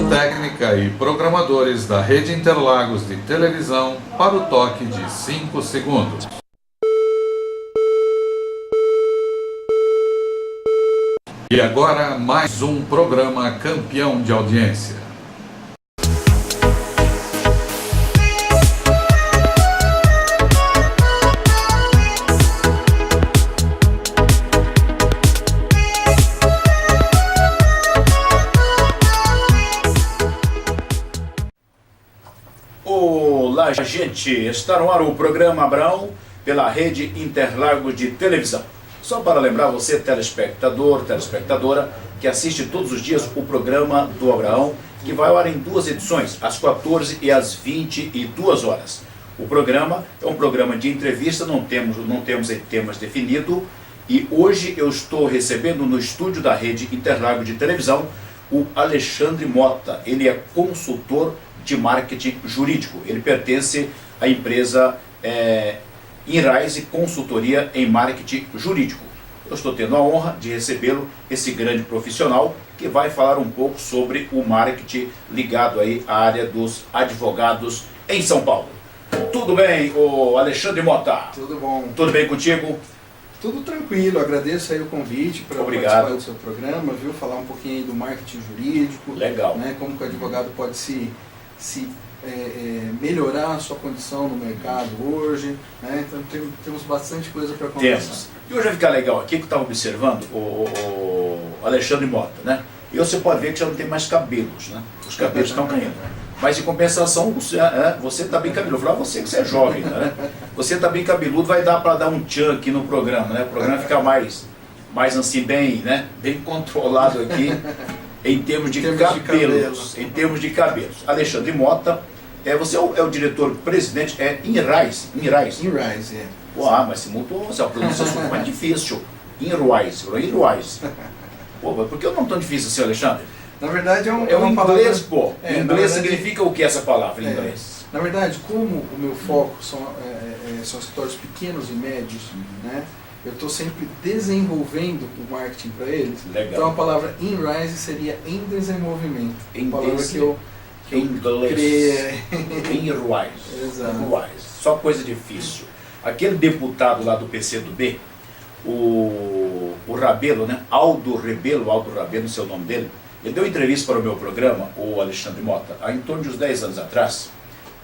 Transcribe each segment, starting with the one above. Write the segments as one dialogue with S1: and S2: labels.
S1: técnica e programadores da Rede Interlagos de televisão para o toque de 5 segundos. E agora mais um programa campeão de audiência.
S2: Olá, gente! Está no ar o programa Abraão pela Rede Interlagos de televisão. Só para lembrar você, telespectador, telespectadora, que assiste todos os dias o programa do Abraão, que vai ao ar em duas edições, às 14 e às 22 horas. O programa é um programa de entrevista, não temos temas definidos, e hoje eu estou recebendo no estúdio da Rede Interlagos de televisão o Alexandre Mota. Ele é consultor de marketing jurídico. Ele pertence à empresa Inrise Consultoria em Marketing Jurídico. Eu estou tendo a honra de recebê-lo, esse grande profissional, que vai falar um pouco sobre o marketing ligado aí à área dos advogados em São Paulo. Tudo bem, ô Alexandre Mota?
S3: Tudo bom.
S2: Tudo bem contigo?
S3: Tudo tranquilo, agradeço aí o convite para participar do seu programa, viu? Falar um pouquinho aí do marketing jurídico.
S2: Legal.
S3: Né? Como que o advogado pode melhorar a sua condição no mercado hoje, né? Então temos bastante coisa para conversar.
S2: Temos. E hoje vai ficar legal aqui que eu estava observando o Alexandre Mota, né? E você pode ver que já não tem mais cabelos, né? Os cabelos estão caindo. Mas em compensação, você está bem cabeludo. Eu falei, você que você é jovem, né? Você está bem cabeludo, vai dar para dar um tchan aqui no programa, né? O programa fica mais assim, bem controlado aqui. Em termos de cabelos. Em termos de cabelos. Alexandre Mota, você é o diretor-presidente, Inrise.
S3: Inrise, é.
S2: Uau, mas se mudou, a pronúncia é mais difícil. Inrise. Pô, mas por que eu não tão difícil assim, Alexandre?
S3: Na verdade é uma
S2: inglês,
S3: palavra...
S2: pô. Em inglês significa o que essa palavra em inglês?
S3: Na verdade, como o meu foco são escritórios pequenos e médios, né? Eu estou sempre desenvolvendo o marketing para eles.
S2: Legal.
S3: Então a palavra Inrise seria em desenvolvimento.
S2: Em
S3: palavra que eu
S2: inglês.
S3: criei.
S2: Inrise.
S3: Exato.
S2: Inrise. Só coisa difícil. Aquele deputado lá do PCdoB, o Rabelo, né? Aldo Rabelo, não sei o nome dele, ele deu entrevista para o meu programa, o Alexandre Mota, há em torno de uns 10 anos atrás,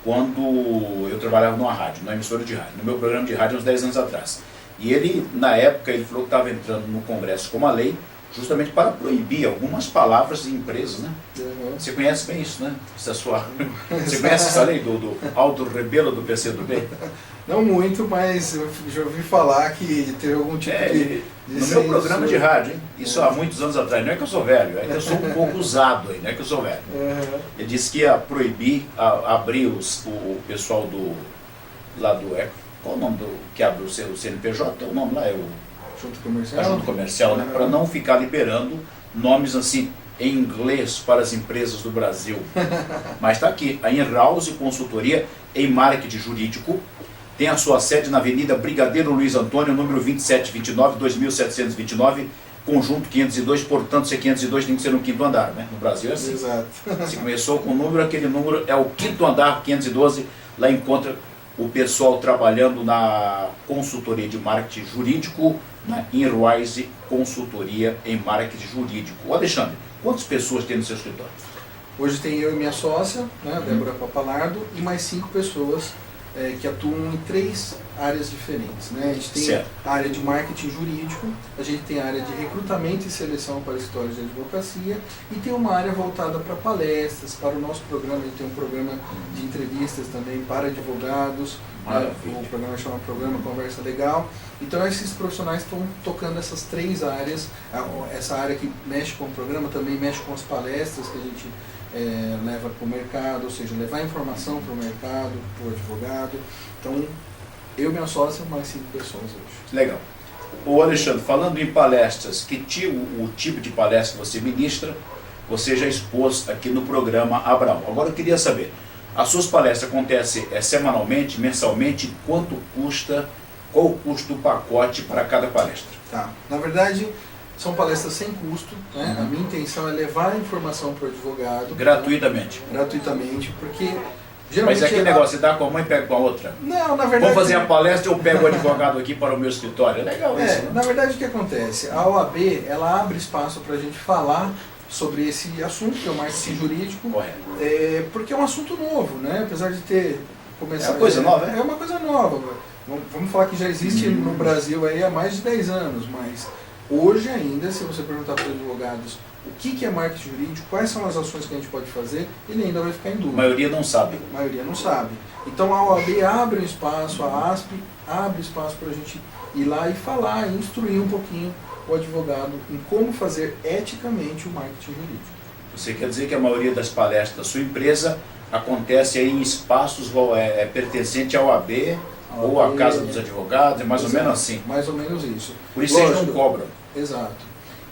S2: quando eu trabalhava numa rádio, numa emissora de rádio, no meu programa de rádio, uns 10 anos atrás. E ele, na época, ele falou que estava entrando no Congresso com uma lei, justamente para proibir algumas palavras de empresas, né?
S3: Uhum.
S2: Você conhece bem isso, né? Você conhece essa lei do Aldo Rabelo do PCdoB?
S3: Não muito, mas eu já ouvi falar que teve algum tipo de
S2: no meu programa de rádio, hein? Isso há muitos anos atrás. Não é que eu sou velho, é que eu sou um pouco usado, não é que eu sou velho.
S3: Uhum.
S2: Ele disse que ia proibir, abrir o pessoal lá do qual o nome que abre o CNPJ? O nome lá é o
S3: Junta Comercial,
S2: Junta Comercial, né? Para não ficar liberando nomes assim em inglês para as empresas do Brasil. Mas está aqui, a Inrise Consultoria em Marketing Jurídico tem a sua sede na Avenida Brigadeiro Luiz Antônio, número 2729, 2729, conjunto 502, portanto, se é 502 tem que ser no quinto andar, né? No Brasil é assim.
S3: Exato.
S2: Se começou com o número, aquele número é o quinto andar, 512, lá encontra o pessoal trabalhando na consultoria de marketing jurídico, na Inrise Consultoria em Marketing Jurídico. O Alexandre, quantas pessoas tem no seu escritório?
S3: Hoje tem eu e minha sócia, né, Débora Papalardo, e mais 5 pessoas que atuam em 3 áreas diferentes. Né? A gente tem a área de marketing jurídico, a gente tem a área de recrutamento e seleção para escritórios de advocacia e tem uma área voltada para palestras, para o nosso programa. A gente tem um programa de entrevistas também para advogados, o programa chama Programa Conversa Legal. Então esses profissionais estão tocando essas 3 áreas. Essa área que mexe com o programa também mexe com as palestras que a gente leva para o mercado, ou seja, levar informação para o mercado, para o advogado. Então, eu e minha sócia, mais 5 pessoas hoje.
S2: Legal. O Alexandre, falando em palestras, o tipo de palestra que você ministra, você já expôs aqui no programa Abraão. Agora eu queria saber, as suas palestras acontecem semanalmente, mensalmente, quanto custa, qual o custo do pacote para cada palestra?
S3: Tá. Na verdade, São palestras sem custo, né? A minha intenção é levar a informação para o advogado.
S2: Gratuitamente.
S3: Gratuitamente, porque
S2: Mas
S3: geralmente...
S2: é aquele negócio, você dá com a mãe e pega com a outra.
S3: Não, na verdade...
S2: Vamos fazer a palestra, eu pego o advogado aqui para o meu escritório. É legal isso, né?
S3: Na verdade o que acontece? A OAB, ela abre espaço para a gente falar sobre esse assunto, que é o marketing jurídico.
S2: Correto.
S3: Porque é um assunto novo, né? Apesar de ter começado...
S2: É uma coisa nova, né?
S3: É uma coisa nova. Vamos falar que já existe no Brasil aí há mais de 10 anos, mas hoje ainda, se você perguntar para os advogados o que é marketing jurídico, quais são as ações que a gente pode fazer, ele ainda vai ficar em
S2: A
S3: dúvida.
S2: maioria não sabe.
S3: A maioria não sabe. Então a OAB abre um espaço, a ASP abre espaço para a gente ir lá e falar, e instruir um pouquinho o advogado em como fazer eticamente o marketing jurídico.
S2: Você quer dizer que a maioria das palestras da sua empresa acontece aí em espaços pertencentes à OAB ou à Casa dos Advogados, é mais ou menos assim.
S3: Mais ou menos isso.
S2: Por isso eles não cobram.
S3: Exato.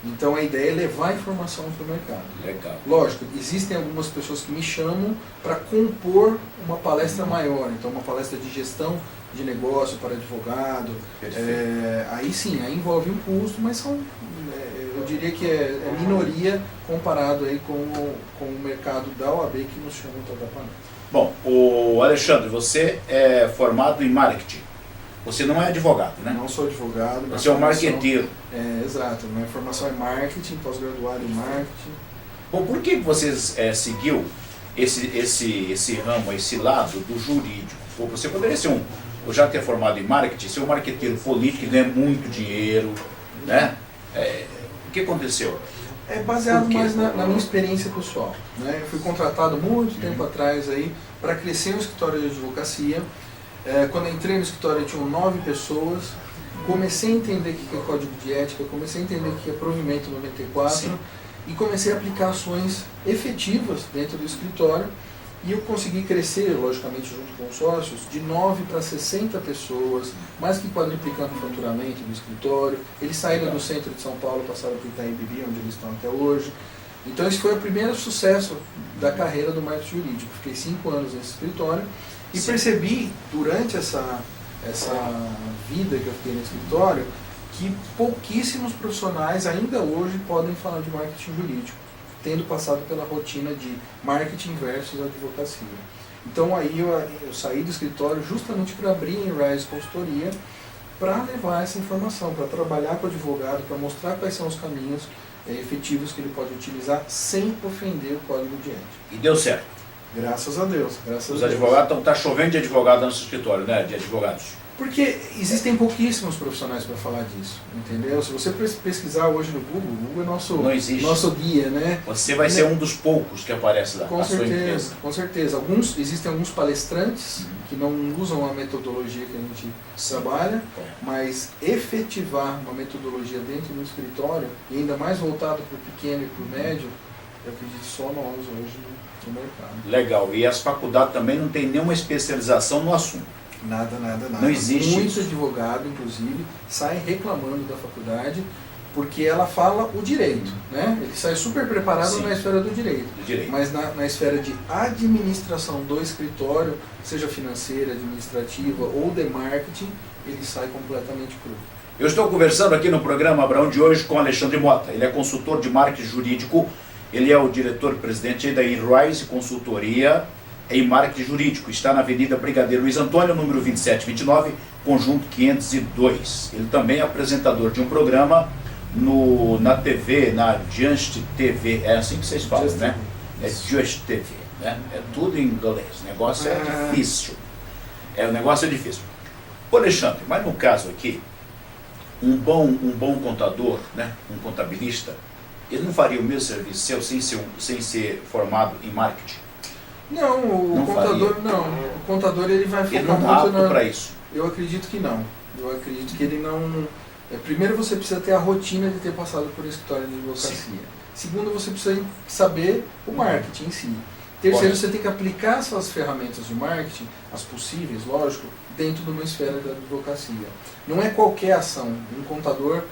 S3: Então a ideia é levar a informação para o mercado.
S2: Legal.
S3: Lógico, existem algumas pessoas que me chamam para compor uma palestra maior, então uma palestra de gestão de negócio para advogado. Aí sim, aí envolve um custo, mas são, eu diria que é minoria comparado aí com o mercado da OAB que nos chama toda a panela.
S2: Bom, o Alexandre, você é formado em marketing. Você não é advogado, né?
S3: Não sou advogado.
S2: Você é um marqueteiro.
S3: Exato. Minha formação é marketing, pós-graduado em marketing.
S2: Bom, por que você seguiu esse ramo, esse lado do jurídico? Ou você poderia ser já ter formado em marketing, ser um marqueteiro político que ganha muito dinheiro, né? O que aconteceu?
S3: É baseado mais na minha experiência pessoal, né? Eu fui contratado muito tempo atrás aí para crescer um escritório de advocacia. Quando eu entrei no escritório tinham 9 pessoas, comecei a entender o que é código de ética, comecei a entender o que é provimento 94. Sim. E comecei a aplicar ações efetivas dentro do escritório e eu consegui crescer, logicamente junto com os sócios, de 9 para 60 pessoas, mais que quadruplicando o faturamento do escritório. Eles saíram do centro de São Paulo, passaram para Itaim Bibi, onde eles estão até hoje. Então esse foi o primeiro sucesso da carreira do marketing jurídico. Fiquei 5 anos nesse escritório. E percebi, durante essa vida que eu fiquei no escritório, que pouquíssimos profissionais ainda hoje podem falar de marketing jurídico, tendo passado pela rotina de marketing versus advocacia. Então aí eu saí do escritório justamente para abrir em Rise Consultoria, para levar essa informação, para trabalhar com o advogado, para mostrar quais são os caminhos efetivos que ele pode utilizar sem ofender o código de ética.
S2: E deu certo.
S3: Graças a Deus. Graças
S2: Os
S3: a Deus.
S2: advogados, então está chovendo de advogado no nosso escritório, né? De advogados.
S3: Porque existem pouquíssimos profissionais para falar disso, entendeu? Se você pesquisar hoje no Google, o Google é nosso guia, né?
S2: Você vai ser um dos poucos que aparece lá,
S3: com
S2: sua empresa.
S3: Com certeza. Existem alguns palestrantes que não usam a metodologia que a gente trabalha, mas efetivar uma metodologia dentro do escritório, e ainda mais voltado para o pequeno e para o médio, eu acredito só nós hoje no mercado.
S2: Legal. E as faculdades também não tem nenhuma especialização no assunto.
S3: Nada.
S2: Não existe
S3: Muito
S2: isso.
S3: Advogado, inclusive, sai reclamando da faculdade porque ela fala o direito, né? Ele sai super preparado
S2: Sim.
S3: na esfera do direito. Mas na esfera de administração do escritório, seja financeira, administrativa ou de marketing, ele sai completamente cru.
S2: Eu estou conversando aqui no programa Abraão de hoje com Alexandre Mota. Ele é consultor de marketing jurídico, ele é o diretor-presidente da Rise Consultoria em marketing jurídico. Está na Avenida Brigadeiro Luiz Antônio, número 2729, conjunto 502. Ele também é apresentador de um programa na TV, na Just TV, é assim que vocês falam, né? É Just TV, né? É tudo em inglês, o negócio é difícil. O negócio é difícil. Ô Alexandre, mas no caso aqui, um bom contador, né? Um contabilista, ele não faria o mesmo serviço seu sem ser formado em marketing?
S3: Não, o contador ele vai focar
S2: ele não
S3: muito
S2: apto para isso.
S3: Eu acredito que não. Eu acredito que ele não. Primeiro você precisa ter a rotina de ter passado por um escritório de advocacia. Sim. Segundo, você precisa saber o marketing em si. Terceiro, você tem que aplicar essas ferramentas de marketing, as possíveis, lógico, dentro de uma esfera da advocacia. Não é qualquer ação. Um contador,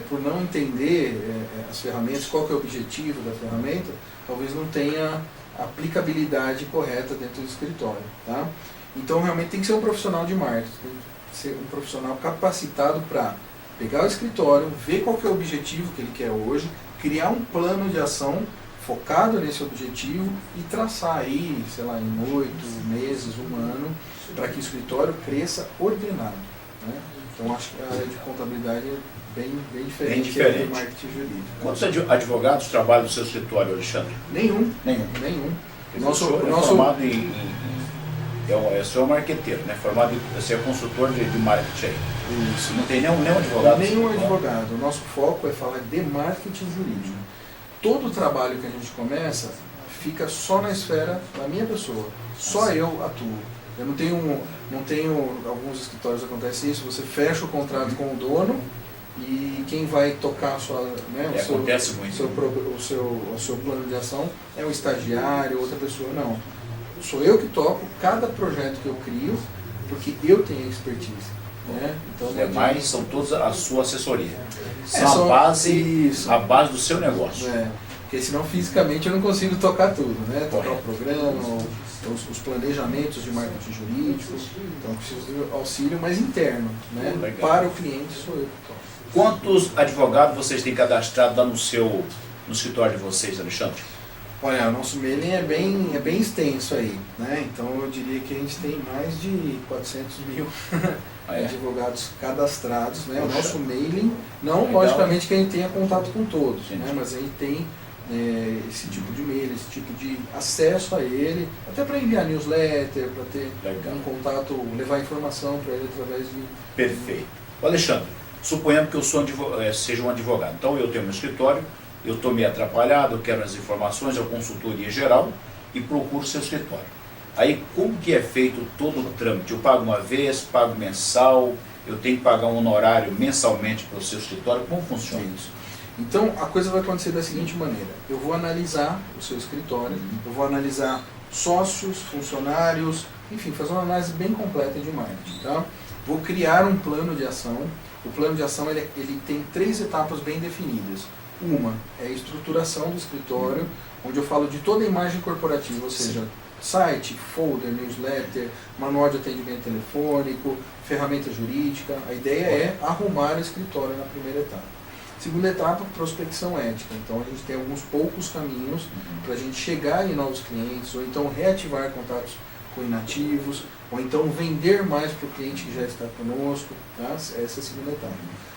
S3: por não entender as ferramentas, qual que é o objetivo da ferramenta, talvez não tenha aplicabilidade correta dentro do escritório, tá? Então realmente tem que ser um profissional de marketing, tem que ser um profissional capacitado para pegar o escritório, ver qual que é o objetivo que ele quer hoje, criar um plano de ação focado nesse objetivo e traçar aí, sei lá, em 8 meses, 1 ano, para que o escritório cresça ordenado, né? Então acho que a área de contabilidade é bem diferente do marketing jurídico.
S2: Quantos advogados trabalham no seu escritório, Alexandre?
S3: Nenhum.
S2: O senhor é formado o senhor é marqueteiro, né? Formado você é consultor de marketing aí.
S3: Isso.
S2: Não tem nenhum advogado?
S3: Nenhum advogado. O nosso foco é falar de marketing jurídico. Todo o trabalho que a gente começa fica só na esfera da minha pessoa. Só eu atuo. Eu não tenho, alguns escritórios acontece isso, você fecha o contrato com o dono e quem vai tocar a sua, né, o seu plano de ação é um estagiário, outra pessoa, não. Sou eu que toco cada projeto que eu crio, porque eu tenho expertise. Né? Então,
S2: os demais são todos a sua assessoria.
S3: São
S2: a base do seu negócio.
S3: Porque senão fisicamente eu não consigo tocar tudo, né? Tocar o programa, os planejamentos de marketing jurídico, então eu preciso de auxílio mais interno, né? Para o cliente sou eu que toco.
S2: Quantos advogados vocês têm cadastrado lá no escritório de vocês, Alexandre?
S3: Olha, o nosso mailing é bem extenso aí, né? Então eu diria que a gente tem mais de 400 mil advogados cadastrados, né? O nosso mailing, não legal, logicamente que a gente tenha contato com todos, né? Mas a gente tem esse tipo de e-mail, esse tipo de acesso a ele, até para enviar newsletter, para ter um contato, levar informação para ele através de...
S2: Perfeito. Alexandre, suponhamos que eu seja um advogado, então eu tenho meu escritório, eu estou meio atrapalhado, eu quero as informações, a consultoria geral e procuro seu escritório. Aí como que é feito todo o trâmite? Eu pago uma vez, pago mensal, eu tenho que pagar um honorário mensalmente para o seu escritório, como funciona isso?
S3: Então a coisa vai acontecer da seguinte maneira, eu vou analisar o seu escritório, eu vou analisar sócios, funcionários, enfim, fazer uma análise bem completa de marketing, tá? Vou criar um plano de ação, o plano de ação ele tem 3 etapas bem definidas. Uma é a estruturação do escritório, onde eu falo de toda a imagem corporativa, ou seja, site, folder, newsletter, manual de atendimento telefônico, ferramenta jurídica. A ideia é arrumar o escritório na primeira etapa. Segunda etapa, prospecção ética. Então a gente tem alguns poucos caminhos para a gente chegar em novos clientes, ou então reativar contatos com inativos, ou então vender mais para o cliente que já está conosco. Tá? Essa é a segunda etapa.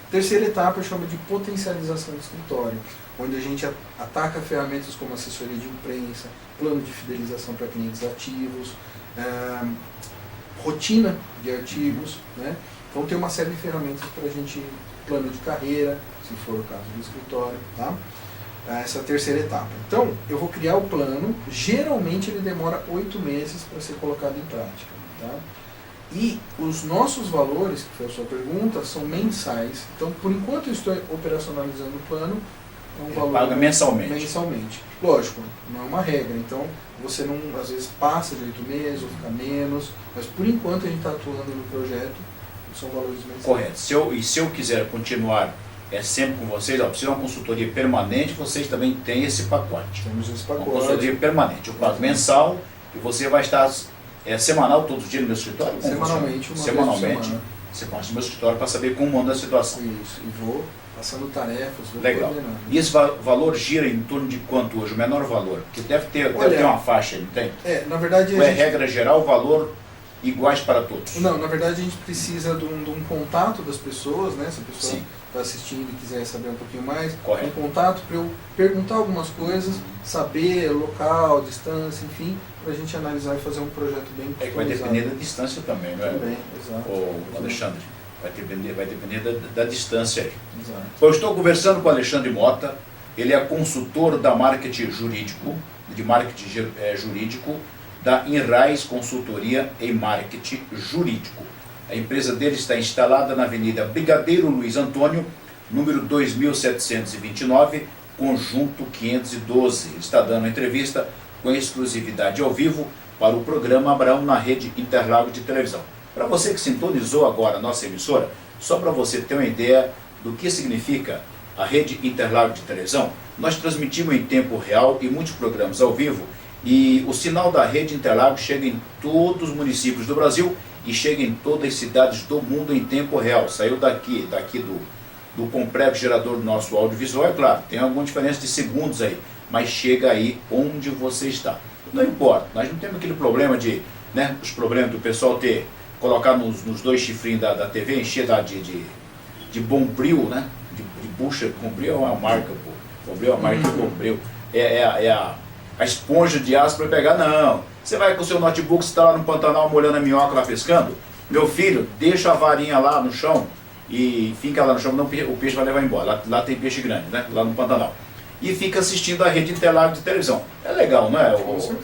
S3: Terceira etapa eu chamo de potencialização do escritório, onde a gente ataca ferramentas como assessoria de imprensa, plano de fidelização para clientes ativos, rotina de artigos, né? Então tem uma série de ferramentas para a gente, plano de carreira, se for o caso do escritório, tá? Essa é a terceira etapa. Então eu vou criar o plano, geralmente ele demora 8 meses para ser colocado em prática, tá? E os nossos valores, que foi a sua pergunta, são mensais. Então, por enquanto eu estou operacionalizando o plano, é um valor...
S2: Paga mensalmente.
S3: Mensalmente. Lógico, não é uma regra. Então, você não, às vezes, passa de 8 meses ou fica menos, mas por enquanto a gente está atuando no projeto, são valores mensais.
S2: Correto. Se eu quiser continuar sempre com vocês, se é uma consultoria permanente, vocês também têm esse pacote.
S3: Temos esse pacote.
S2: Uma consultoria permanente. Eu pago mensal e você vai estar... semanal, todos os dias no meu escritório?
S3: Semanalmente,
S2: semanalmente. Você passa no meu escritório para saber como anda a situação.
S3: Isso, e vou passando tarefas, vou
S2: legal.
S3: coordenando.
S2: E esse valor gira em torno de quanto hoje? O menor valor? Porque deve ter uma faixa, não tem?
S3: Na verdade...
S2: Ou regra geral, valor iguais para todos?
S3: Não, na verdade a gente precisa de um contato das pessoas, né? Se a pessoa está assistindo e quiser saber um pouquinho mais,
S2: correto,
S3: um contato para eu perguntar algumas coisas, saber local, distância, enfim, para a gente analisar e fazer um projeto bem customizado.
S2: Vai depender da distância também, não é?
S3: Também, exato.
S2: O Alexandre, vai depender da distância aí.
S3: Exato.
S2: Eu estou conversando com o Alexandre Mota, ele é consultor da marketing jurídico, da Inrais Consultoria em Marketing Jurídico. A empresa dele está instalada na Avenida Brigadeiro Luiz Antônio, número 2729, conjunto 512. Ele está dando uma entrevista com exclusividade ao vivo para o programa Abraão na rede Interlagos de televisão. Para você que sintonizou agora a nossa emissora, só para você ter uma ideia do que significa a rede Interlagos de televisão, nós transmitimos em tempo real e muitos programas ao vivo, e o sinal da rede Interlagos chega em todos os municípios do Brasil e chega em todas as cidades do mundo em tempo real. Saiu daqui do complexo gerador do nosso audiovisual, é claro, tem alguma diferença de segundos aí, mas chega aí onde você está. Não importa, nós não temos aquele problema de, né, os problemas do pessoal colocar nos dois chifrinhos da TV, encher de Bombril, né, de bucha. Bombril é uma marca, pô. Bombril é uma marca de Bombril. A esponja de aço para pegar, não. Você vai com o seu notebook, você está lá no Pantanal molhando a minhoca lá pescando, meu filho, deixa a varinha lá no chão e fica lá no chão, não, o peixe vai levar embora. Lá tem peixe grande, né, lá no Pantanal. E fica assistindo a rede Interlagos de televisão. É legal, não é?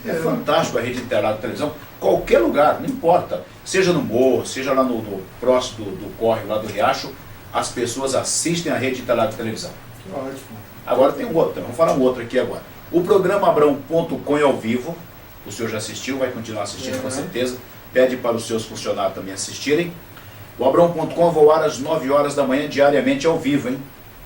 S2: É fantástico a rede Interlagos de televisão. Qualquer lugar, não importa. Seja no morro, seja lá no próximo do córrego lá do Riacho, as pessoas assistem a rede Interlagos de televisão.
S3: Que ótimo.
S2: Agora tem um outro, vamos falar um outro aqui agora. O programa Abrão.com é ao vivo. O senhor já assistiu, vai continuar assistindo com certeza. Pede para os seus funcionários também assistirem. O Abrão.com vai ao ar às 9 horas da manhã, diariamente ao vivo, hein?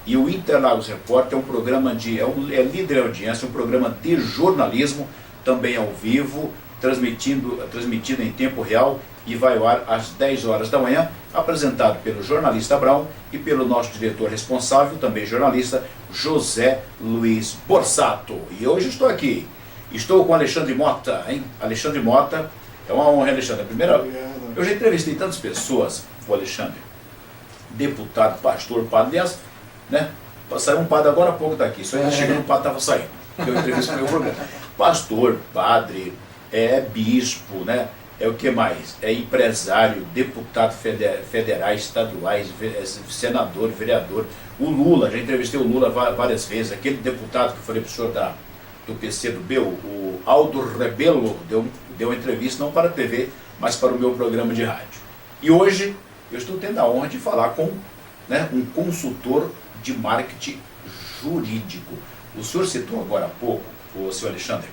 S2: E o Interlagos Repórter é um programa é líder de audiência, um programa de jornalismo, também ao vivo, transmitido em tempo real e vai ao ar às 10 horas da manhã, apresentado pelo jornalista Abrão e pelo nosso diretor responsável, também jornalista, José Luiz Borsato. E hoje estou aqui, estou com Alexandre Mota, hein? Alexandre Mota, é uma honra, Alexandre. Eu já entrevistei tantas pessoas, o Alexandre, deputado, pastor, padre, aliás, né? Saiu um padre agora há pouco daqui, só ainda chegando o padre estava saindo. Eu entrevistei o meu programa. Pastor, padre, bispo, né? É o que mais? É empresário, deputado federais, estaduais, senador, vereador. O Lula, já entrevistei o Lula várias vezes. Aquele deputado que eu falei para o senhor do PCdoB, o Aldo Rebelo, deu uma entrevista não para a TV, mas para o meu programa de rádio. E hoje eu estou tendo a honra de falar com, né, um consultor de marketing jurídico. O senhor citou agora há pouco, o senhor Alexandre,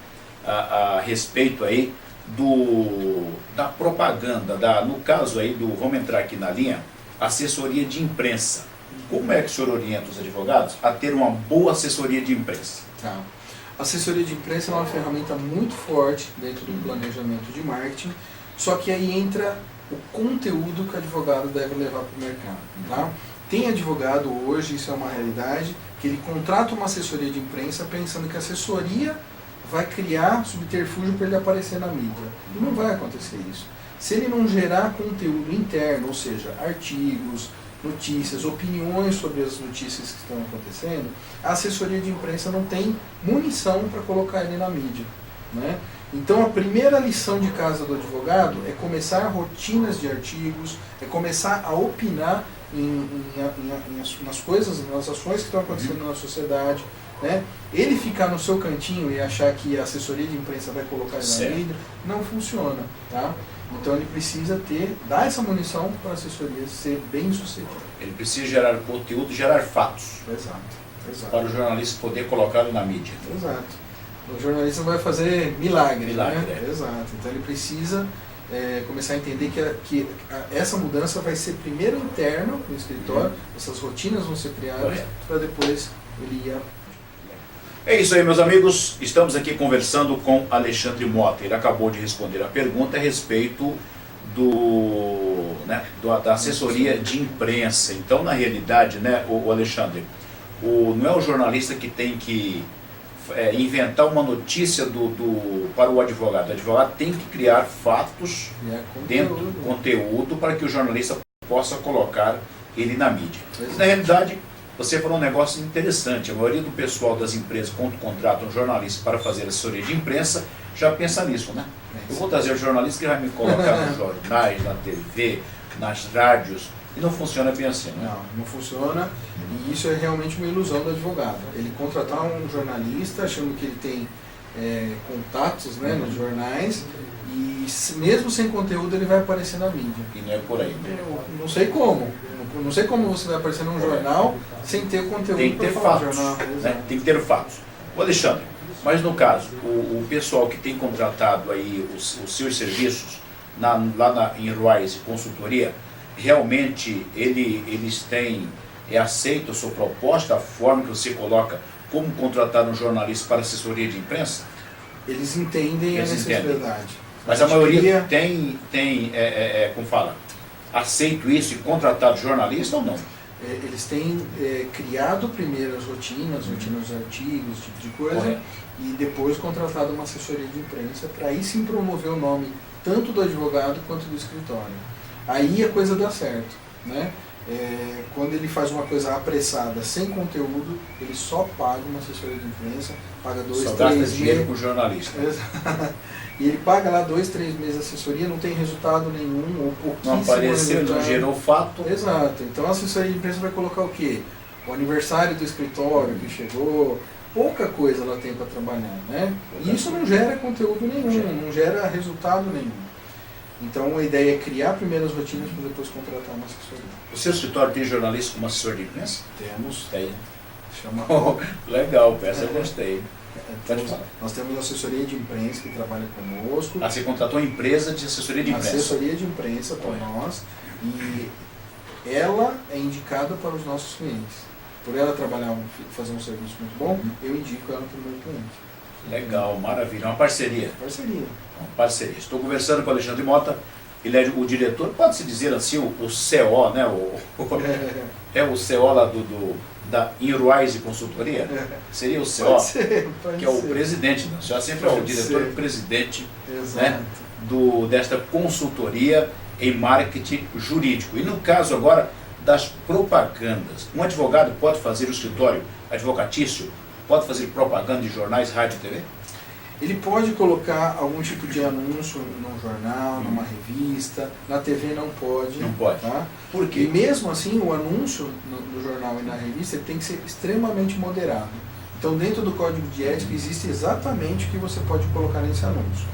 S2: a respeito aí da propaganda, no caso aí vamos entrar aqui na linha, assessoria de imprensa. Como é que o senhor orienta os advogados a ter uma boa assessoria de imprensa?
S3: Tá. Assessoria de imprensa é uma ferramenta muito forte dentro do planejamento de marketing, só que aí entra o conteúdo que o advogado deve levar para o mercado. Tá? Tem advogado hoje, isso é uma realidade, que ele contrata uma assessoria de imprensa pensando que a assessoria vai criar subterfúgio para ele aparecer na mídia. E não vai acontecer isso. Se ele não gerar conteúdo interno, ou seja, artigos, notícias, opiniões sobre as notícias que estão acontecendo, a assessoria de imprensa não tem munição para colocar ele na mídia. Né? Então a primeira lição de casa do advogado é começar rotinas de artigos, é começar a opinar nas coisas, nas ações que estão acontecendo na sociedade. Né? Ele ficar no seu cantinho e achar que a assessoria de imprensa vai colocar ele na mídia, não funciona. Tá? Então ele precisa dar essa munição para a assessoria ser bem sucedida. Ele precisa gerar conteúdo, gerar fatos. Exato. Para o jornalista poder colocá-lo na mídia. Exato. O jornalista vai fazer milagre. Né? Exato. Então ele precisa começar a entender que essa mudança vai ser primeiro interno no escritório, essas rotinas vão ser criadas para depois ele ir.
S2: É isso aí, meus amigos. Estamos aqui conversando com Alexandre Mota. Ele acabou de responder a pergunta a respeito da assessoria de imprensa. Então, na realidade, né, o Alexandre, não é o jornalista que tem que inventar uma notícia para o advogado. O advogado tem que criar fatos dentro do conteúdo para que o jornalista possa colocar ele na mídia. Na realidade, você falou um negócio interessante. A maioria do pessoal das empresas, quando contratam um jornalista para fazer assessoria de imprensa, já pensa nisso, né? Eu vou trazer o jornalista que vai me colocar nos jornais, na TV, nas rádios, e não funciona bem assim, né?
S3: Não funciona, e isso é realmente uma ilusão do advogado. Ele contratar um jornalista achando que ele tem contatos, né, nos jornais, e mesmo sem conteúdo ele vai aparecer na mídia.
S2: E não é por aí.
S3: Eu não sei como. Não sei como você vai aparecer num jornal sem ter conteúdo.
S2: Tem que ter fatos. Né? Tem que ter fatos. O Alexandre, mas no caso, o pessoal que tem contratado aí os seus serviços em Ruais e consultoria, realmente eles aceitam a sua proposta, a forma que você coloca, como contratar um jornalista para assessoria de imprensa?
S3: Eles entendem a necessidade.
S2: Mas a maioria tem como fala, aceito isso e contratado jornalista ou não?
S3: eles têm criado primeiro as rotinas, artigos, esse tipo de coisa, e depois contratado uma assessoria de imprensa para aí sim promover o nome tanto do advogado quanto do escritório. Aí a coisa dá certo, né? Quando ele faz uma coisa apressada, sem conteúdo, ele só paga uma assessoria de imprensa, paga 2, 3 meses.
S2: Dinheiro com o jornalista.
S3: E ele paga lá 2, 3 meses de assessoria, não tem resultado nenhum, ou pouquíssimo.
S2: Não apareceu, não gerou fato.
S3: Exato. Então a assessoria de imprensa vai colocar o quê? O aniversário do escritório que chegou, pouca coisa ela tem para trabalhar, né? E isso não gera conteúdo nenhum, não gera resultado nenhum. Então a ideia é criar primeiro as rotinas para depois contratar uma assessoria.
S2: O seu escritório tem jornalista como assessor de imprensa?
S3: Temos.
S2: Tem.
S3: Chama...
S2: Legal, peça eu gostei.
S3: Nós temos assessoria de imprensa que trabalha conosco.
S2: Você contratou uma empresa de assessoria de imprensa?
S3: Assessoria de imprensa para nós. E ela é indicada para os nossos clientes. Por ela trabalhar, fazer um serviço muito bom, eu indico ela para o meu cliente.
S2: Legal, maravilha. Uma parceria.
S3: Parceria.
S2: Uma parceria. Estou conversando com o Alexandre Mota, ele é o diretor, pode-se dizer assim, o CO, né? É o CO lá da Inruais Consultoria? Seria o CO,
S3: pode
S2: que é o
S3: ser.
S2: presidente, né? O senhor sempre é o diretor-presidente, né,
S3: Exato.
S2: desta consultoria em marketing jurídico. E no caso agora das propagandas, um advogado pode fazer o escritório advocatício, pode fazer propaganda de jornais, rádio e TV?
S3: Ele pode colocar algum tipo de anúncio num jornal, numa revista, na TV não pode.
S2: Não pode.
S3: Tá?
S2: Por
S3: E
S2: quê?
S3: mesmo assim, o anúncio no jornal e na revista ele tem que ser extremamente moderado. Então, dentro do Código de Ética existe exatamente o que você pode colocar nesse anúncio.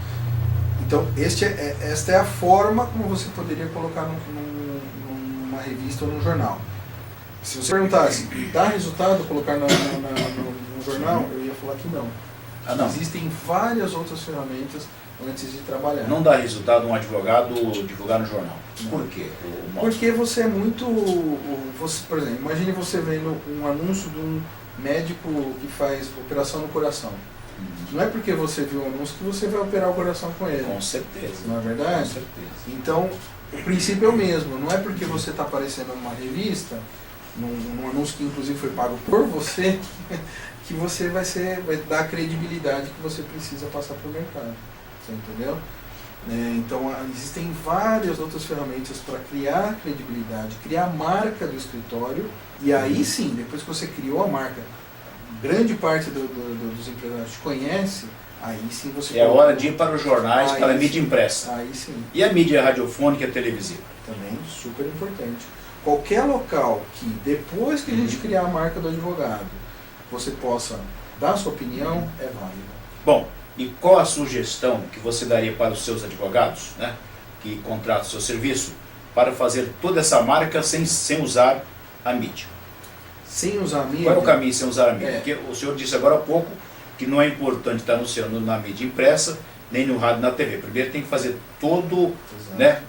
S3: Então, esta é a forma como você poderia colocar numa revista ou num jornal. Se você perguntasse, dá resultado colocar no jornal? Eu ia falar que não.
S2: Não.
S3: Existem várias outras ferramentas antes de trabalhar.
S2: Não dá resultado um advogado divulgar no jornal.
S3: Não.
S2: Por quê?
S3: Porque você é muito... por exemplo, imagine você vendo um anúncio de um médico que faz operação no coração. Não é porque você viu o anúncio que você vai operar o coração com ele.
S2: Com certeza.
S3: Não é verdade?
S2: Com certeza.
S3: Então, o princípio é o mesmo. Não é porque você está aparecendo numa revista, num anúncio que inclusive foi pago por você, que você vai dar a credibilidade que você precisa passar para o mercado. Você entendeu? Então, existem várias outras ferramentas para criar credibilidade, criar a marca do escritório, e aí sim, depois que você criou a marca, grande parte dos empresários te conhece, aí sim você...
S2: É a hora de ir para os jornais, para a mídia
S3: sim.
S2: impressa.
S3: Aí sim.
S2: E a mídia radiofônica e televisiva?
S3: Também super importante. Qualquer local que, depois que a gente criar a marca do advogado, você possa dar sua opinião, é válido.
S2: Bom, e qual a sugestão que você daria para os seus advogados, né, que contratam o seu serviço, para fazer toda essa marca sem usar a mídia?
S3: Sem usar a mídia...
S2: Qual é o caminho sem usar a mídia? Porque o senhor disse agora há pouco que não é importante estar anunciando na mídia impressa, nem no rádio, na TV. Primeiro tem que fazer todo, né,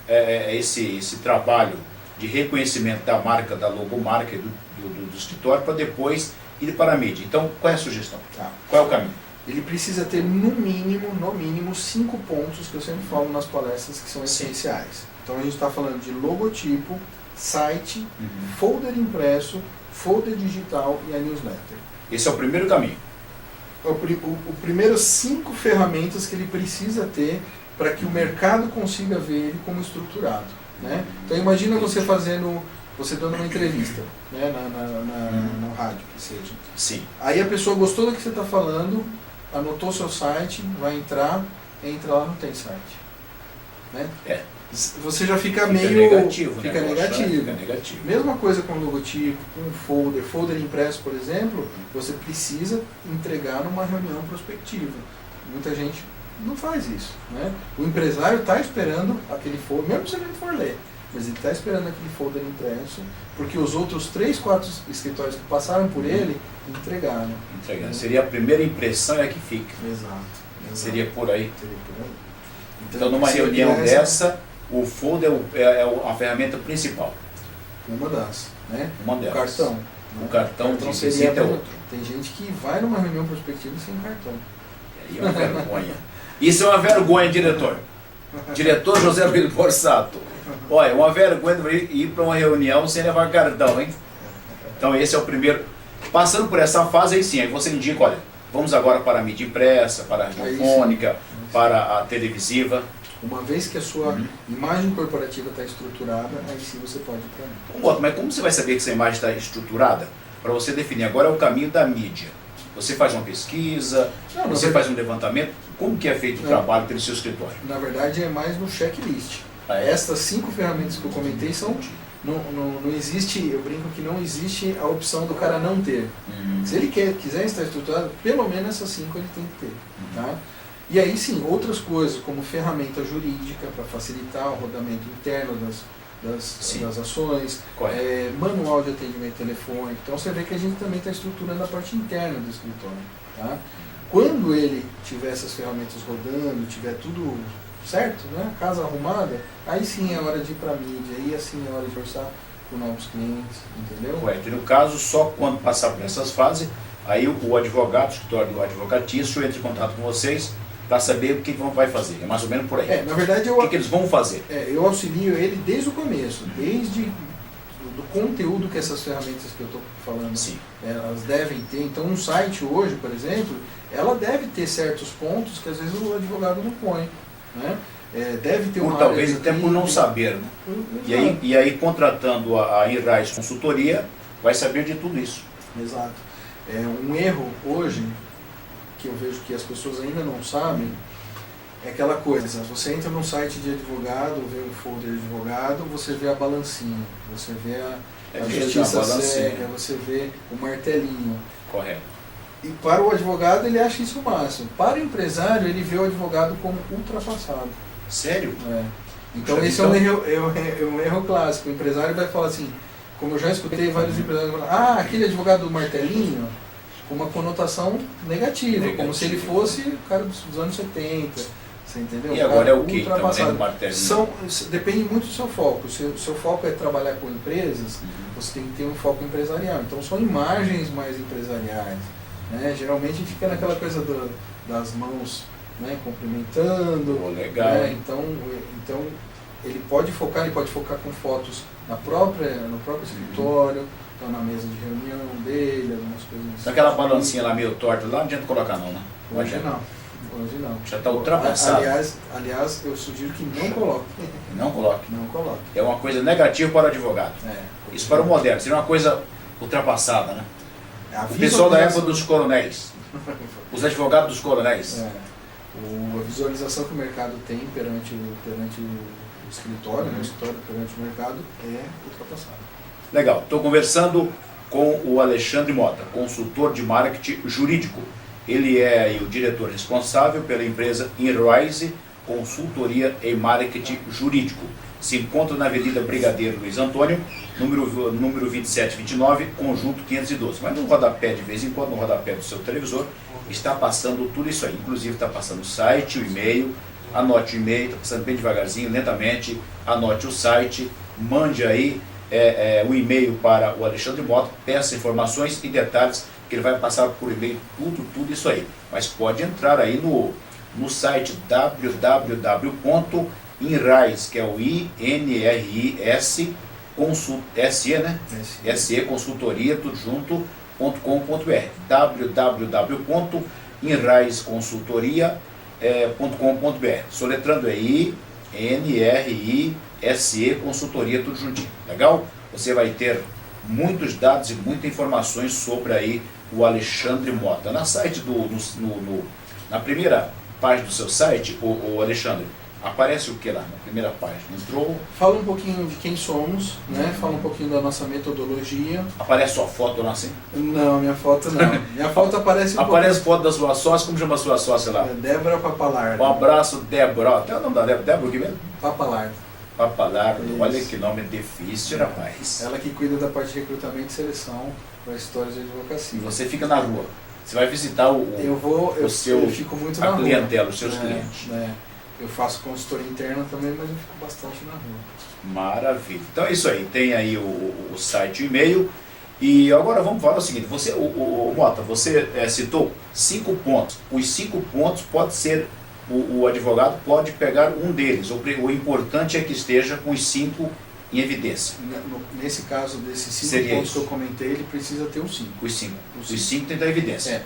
S2: esse trabalho de reconhecimento da marca, da logomarca e do escritório, para depois ir para a mídia. Então, qual é a sugestão?
S3: Tá.
S2: Qual é o caminho?
S3: Ele precisa ter no mínimo 5 pontos que eu sempre falo nas palestras que são essenciais. Então a gente está falando de logotipo, site, folder impresso, folder digital e a newsletter.
S2: Esse é o primeiro caminho.
S3: O primeiro 5 ferramentas que ele precisa ter para que o mercado consiga ver ele como estruturado. Né? Então imagina você dando uma entrevista, né, no rádio, que seja.
S2: Sim.
S3: Aí a pessoa gostou do que você está falando, anotou seu site, vai entra lá, não tem site. Né? Você já fica meio...
S2: negativo.
S3: Fica
S2: Né?
S3: negativo.
S2: Fica negativo.
S3: Mesma coisa com logotipo, com folder impresso, por exemplo, você precisa entregar numa reunião prospectiva. Muita gente não faz isso. Né? O empresário está esperando aquele folder, mesmo se ele não for ler, mas ele está esperando aquele folder impresso, porque os outros 3, 4 escritórios que passaram por ele entregaram.
S2: Seria a primeira impressão que fica.
S3: Exato.
S2: Seria por aí. Então,
S3: Então
S2: numa reunião dessa, o folder é a ferramenta principal.
S3: Uma das. Né?
S2: Uma
S3: O
S2: delas.
S3: cartão. Né?
S2: O cartão de
S3: seria
S2: visita é outro.
S3: Tem gente que vai numa reunião prospectiva sem cartão.
S2: E é uma vergonha. Isso é uma vergonha, diretor. Diretor José Billy Borsato. Olha, uma vergonha ir para uma reunião sem levar cartão, hein? Então esse é o primeiro. Passando por essa fase, aí sim, aí você indica, olha, vamos agora para a mídia impressa, para a radiofônica, para a televisiva.
S3: Uma vez que a sua imagem corporativa está estruturada, aí sim você pode ir para mim.
S2: Mas como você vai saber que essa imagem está estruturada? Para você definir, agora é o caminho da mídia. Você faz uma pesquisa, você faz um levantamento, como que é feito o trabalho pelo seu escritório?
S3: Na verdade é mais no checklist. Estas 5 ferramentas que eu comentei são... Não existe, eu brinco que não existe a opção do cara não ter. Se ele quiser estar estruturado, pelo menos essas 5 ele tem que ter. Tá? E aí sim, outras coisas, como ferramenta jurídica para facilitar o rodamento interno das ações, manual de atendimento telefônico. Então você vê que a gente também está estruturando a parte interna do escritório. Tá? Quando ele tiver essas ferramentas rodando, tiver tudo certo, né? Casa arrumada, aí sim é hora de ir para a mídia, aí assim é hora de orçar por novos clientes, entendeu?
S2: Correto. E no caso, só quando passar por essas fases, aí o advogado, o escritório do advocatício entra em contato com vocês para saber o que vai fazer. É mais ou menos por aí.
S3: Na verdade,
S2: o que eles vão fazer?
S3: Eu auxilio ele desde o começo, desde do conteúdo que essas ferramentas que eu estou falando, elas devem ter. Então, um site hoje, por exemplo, ela deve ter certos pontos que às vezes o advogado não põe. Né? Deve ter uma
S2: talvez até por não saber, né? E aí contratando a Inrise Consultoria vai saber de tudo isso.
S3: Exato. Um erro hoje que eu vejo que as pessoas ainda não sabem é aquela coisa, você entra num site de advogado, vê um folder de advogado, você vê a balancinha, você vê a justiça cega, você vê o martelinho.
S2: Correto.
S3: E para o advogado ele acha isso o máximo. Para o empresário ele vê o advogado como ultrapassado.
S2: Sério?
S3: Então esse é um erro clássico. O empresário vai falar assim, como eu já escutei vários empresários falar, aquele advogado do martelinho, com uma conotação negativa, como se ele fosse o cara dos anos 70. Você entendeu?
S2: E agora é o que?
S3: Depende muito do seu foco. Se o seu foco é trabalhar com empresas, você tem que ter um foco empresarial. Então são imagens mais empresariais. Né? Geralmente fica naquela coisa das mãos, né, cumprimentando.
S2: Legal.
S3: Né? Então ele pode focar com fotos no próprio escritório, então na mesa de reunião dele, algumas coisas assim.
S2: Aquela balancinha lá meio torta, lá não adianta colocar não, né?
S3: Hoje não.
S2: Já está ultrapassado.
S3: Aliás, eu sugiro que não coloque.
S2: Não coloque?
S3: Não coloque.
S2: É uma coisa negativa para o advogado. Isso para o moderno, seria uma coisa ultrapassada, né? O pessoal da época dos coronéis, os advogados dos coronéis.
S3: A visualização que o mercado tem perante o escritório, né? O escritório perante o mercado é ultrapassado.
S2: Legal, estou conversando com o Alexandre Mota, consultor de marketing jurídico. Ele é o diretor responsável pela empresa Inrise Consultoria e Marketing Jurídico. Se encontra na Avenida Brigadeiro Luiz Antônio, número 2729, conjunto 512. Mas no rodapé, de vez em quando, no rodapé do seu televisor, está passando tudo isso aí. Inclusive está passando o site, o e-mail. Anote o e-mail, está passando bem devagarzinho, lentamente. Anote o site, mande aí o e-mail para o Alexandre Mota, peça informações e detalhes que ele vai passar por e-mail, tudo isso aí. Mas pode entrar aí no site www.inrise, que é o INRIS, SE, né? SE Consultoria, tudo junto, .com.br. www.inriseconsultoria.com.br. Soletrando aí, INRISE Consultoria, tudo juntinho. Legal? Você vai ter muitos dados e muitas informações sobre aí o Alexandre Mota. Na site na primeira página do seu site, o Alexandre, aparece o que lá na primeira página? Entrou?
S3: Fala um pouquinho de quem somos, né? Fala um pouquinho da nossa metodologia.
S2: Aparece sua foto lá assim?
S3: Não, minha foto não. Minha foto aparece
S2: Aparece foto da sua sócia, como chama a sua sócia lá?
S3: Débora Papalardo.
S2: Um abraço, Débora. Até o nome da Débora. Débora o que mesmo?
S3: Papalardo.
S2: Papalardo. Olha que nome difícil, rapaz.
S3: Ela que cuida da parte de recrutamento e seleção para histórias de advocacia.
S2: E você fica na rua. Você vai visitar
S3: eu fico muito na
S2: clientela,
S3: rua.
S2: Os seus clientes.
S3: Eu faço consultoria interna também, mas eu fico bastante na rua.
S2: Maravilha. Então é isso aí. Tem aí o site e o e-mail. E agora vamos falar o seguinte. Mota, você citou 5 pontos. Os 5 pontos pode ser, o advogado pode pegar um deles. O importante é que esteja com os 5 em evidência.
S3: Nesse caso, desses 5
S2: Seria
S3: pontos
S2: isso.
S3: que eu comentei, ele precisa ter os 5.
S2: Os 5. Os 5 tem que dar evidência.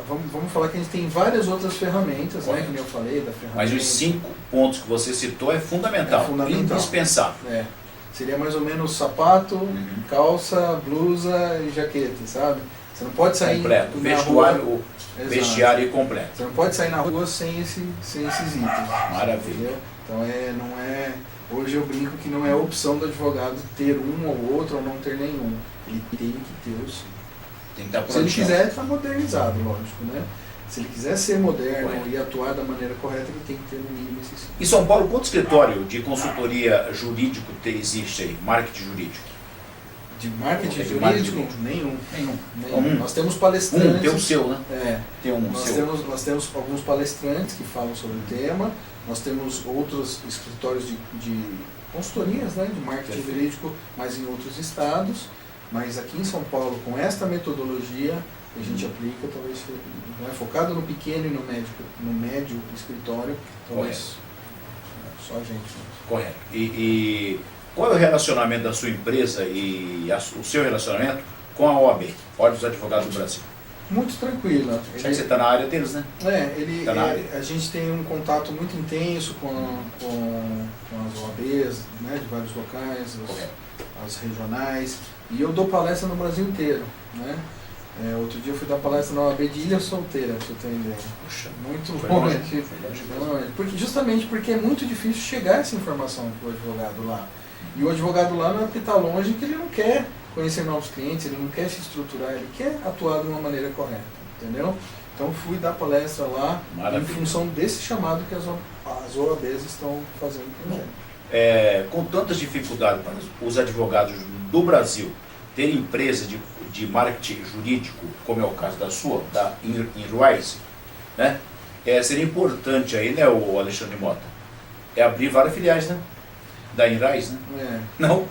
S3: Vamos falar que a gente tem várias outras ferramentas, né,
S2: Correto.
S3: que nem eu falei, da ferramenta.
S2: Mas os 5 pontos que você citou é fundamental, indispensável.
S3: Seria mais ou menos sapato, calça, blusa e jaqueta, sabe? Você não pode sair
S2: completo,
S3: na rua...
S2: vestiário completo.
S3: Você não pode sair na rua sem esses itens.
S2: Maravilha.
S3: Entendeu? Então não é... Hoje eu brinco que não é opção do advogado ter um ou outro ou não ter nenhum. Ele tem que ter os 5.
S2: Tem que estar pronto.
S3: Se ele quiser, está modernizado, lógico, né? Se ele quiser ser moderno
S2: Correto.
S3: e atuar da maneira correta, ele tem que ter no mínimo esses 5.
S2: Em São Paulo, quanto escritório de consultoria jurídico existe aí? Marketing jurídico?
S3: De marketing
S2: De
S3: jurídico?
S2: marketing.
S3: Nenhum. Nós temos palestrantes.
S2: Tem o seu, né? Tem um seu.
S3: Nós temos alguns palestrantes que falam sobre o tema. Nós temos outros escritórios de consultorias, né, de marketing jurídico, mas em outros estados. Mas aqui em São Paulo, com esta metodologia, a gente aplica, talvez focado no pequeno e no médio escritório, talvez só a gente. Mesmo.
S2: Correto. E qual é o relacionamento da sua empresa e o seu relacionamento com a OAB, Ordem dos Advogados do Brasil?
S3: Muito tranquila.
S2: Já que você está na área deles, né?
S3: A gente tem um contato muito intenso com as OABs, né, de vários locais, as regionais, e eu dou palestra no Brasil inteiro, né? Outro dia eu fui dar palestra na OAB de Ilha Solteira, pra você ter ideia.
S2: Puxa,
S3: muito longe. Justamente porque é muito difícil chegar essa informação para o advogado lá. E o advogado lá não é porque está longe que ele não quer conhecer novos clientes, ele não quer se estruturar, ele quer atuar de uma maneira correta, entendeu? Então fui dar palestra lá. Maravilha. Em função desse chamado que as OABs estão fazendo também.
S2: Com tantas dificuldades para os advogados do Brasil terem empresa de marketing jurídico, como é o caso da sua, da InRise, né? Seria importante aí, né, o Alexandre Mota, abrir várias filiais, né? Da InRise, né? Não?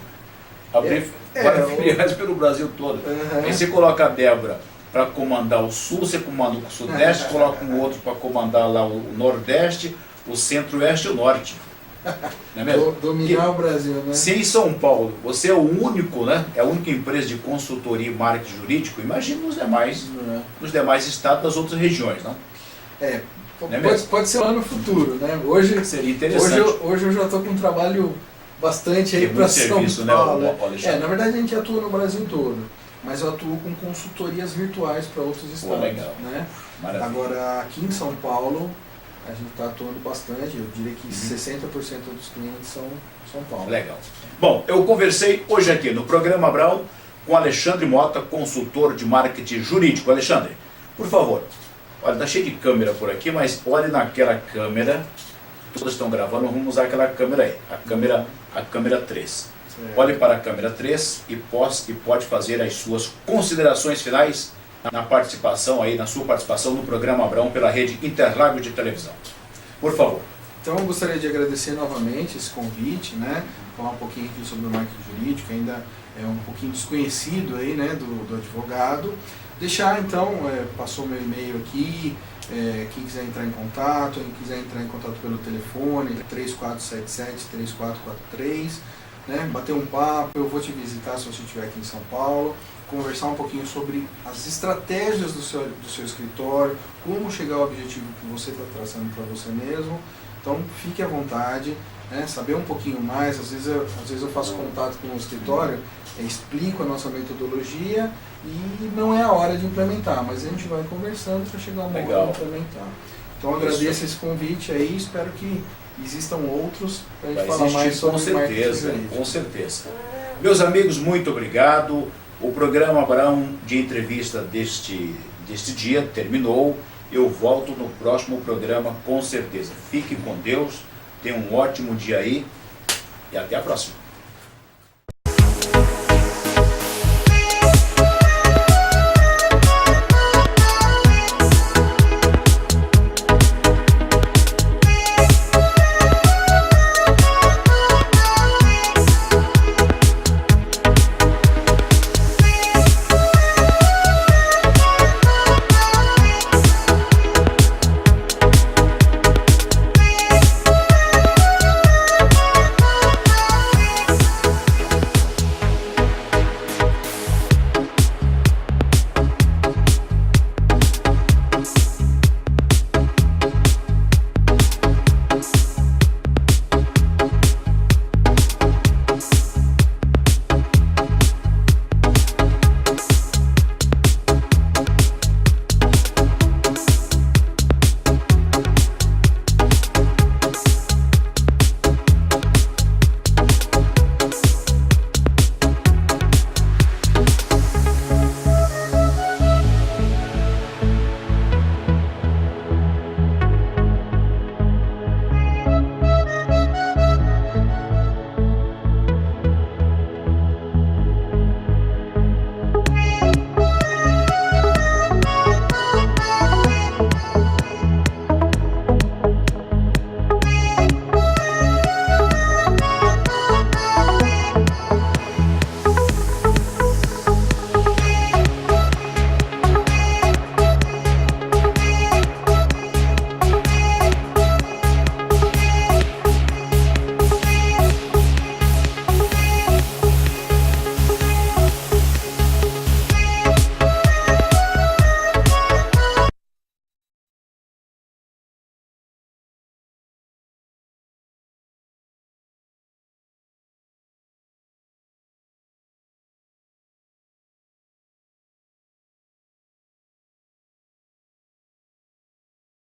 S2: Abrir várias filiais pelo Brasil todo. Aí você coloca a Débora para comandar o Sul, você comanda o Sudeste, coloca um outro para comandar lá o Nordeste, o Centro-Oeste e o Norte. Não é mesmo?
S3: Dominar o Brasil, né?
S2: Se em São Paulo você é o único, né? É a única empresa de consultoria e marketing jurídico, imagina nos demais estados das outras regiões, não?
S3: Pode ser lá no futuro, né? Hoje
S2: seria interessante.
S3: Hoje eu já estou com um trabalho bastante aí para São Paulo.
S2: Né,
S3: na verdade a gente atua no Brasil todo, mas eu atuo com consultorias virtuais para outros estados.
S2: Legal.
S3: Né?
S2: Maravilha.
S3: Agora aqui em São Paulo a gente está atuando bastante, eu diria que 60% dos clientes são São Paulo.
S2: Legal. Bom, eu conversei hoje aqui no programa Abrão com Alexandre Mota, consultor de marketing jurídico. Alexandre, por favor, olha, tá cheio de câmera por aqui, mas olhe naquela câmera, todos estão gravando, vamos usar aquela câmera aí, a câmera 3. Olhe para a câmera 3 e pode fazer as suas considerações finais na sua participação no programa Abrão pela rede Interlagos de televisão. Por favor.
S3: Então eu gostaria de agradecer novamente esse convite, né? Falar um pouquinho aqui sobre o marketing jurídico, ainda é um pouquinho desconhecido aí, né, do advogado. Deixar então, passou meu e-mail aqui, quem quiser entrar em contato, pelo telefone 3477-3443, né, bater um papo, eu vou te visitar se você estiver aqui em São Paulo, conversar um pouquinho sobre as estratégias do seu escritório, como chegar ao objetivo que você está traçando para você mesmo. Então fique à vontade, né, saber um pouquinho mais, às vezes eu faço contato com o escritório, explico a nossa metodologia e não é a hora de implementar, mas a gente vai conversando para chegar uma hora de implementar. Então eu agradeço esse convite aí, espero que existam outros para a gente falar mais sobre marketing.
S2: Com certeza. Meus amigos, muito obrigado. O programa Abrão de entrevista deste dia terminou. Eu volto no próximo programa com certeza. Fique com Deus, tenha um ótimo dia aí e até a próxima.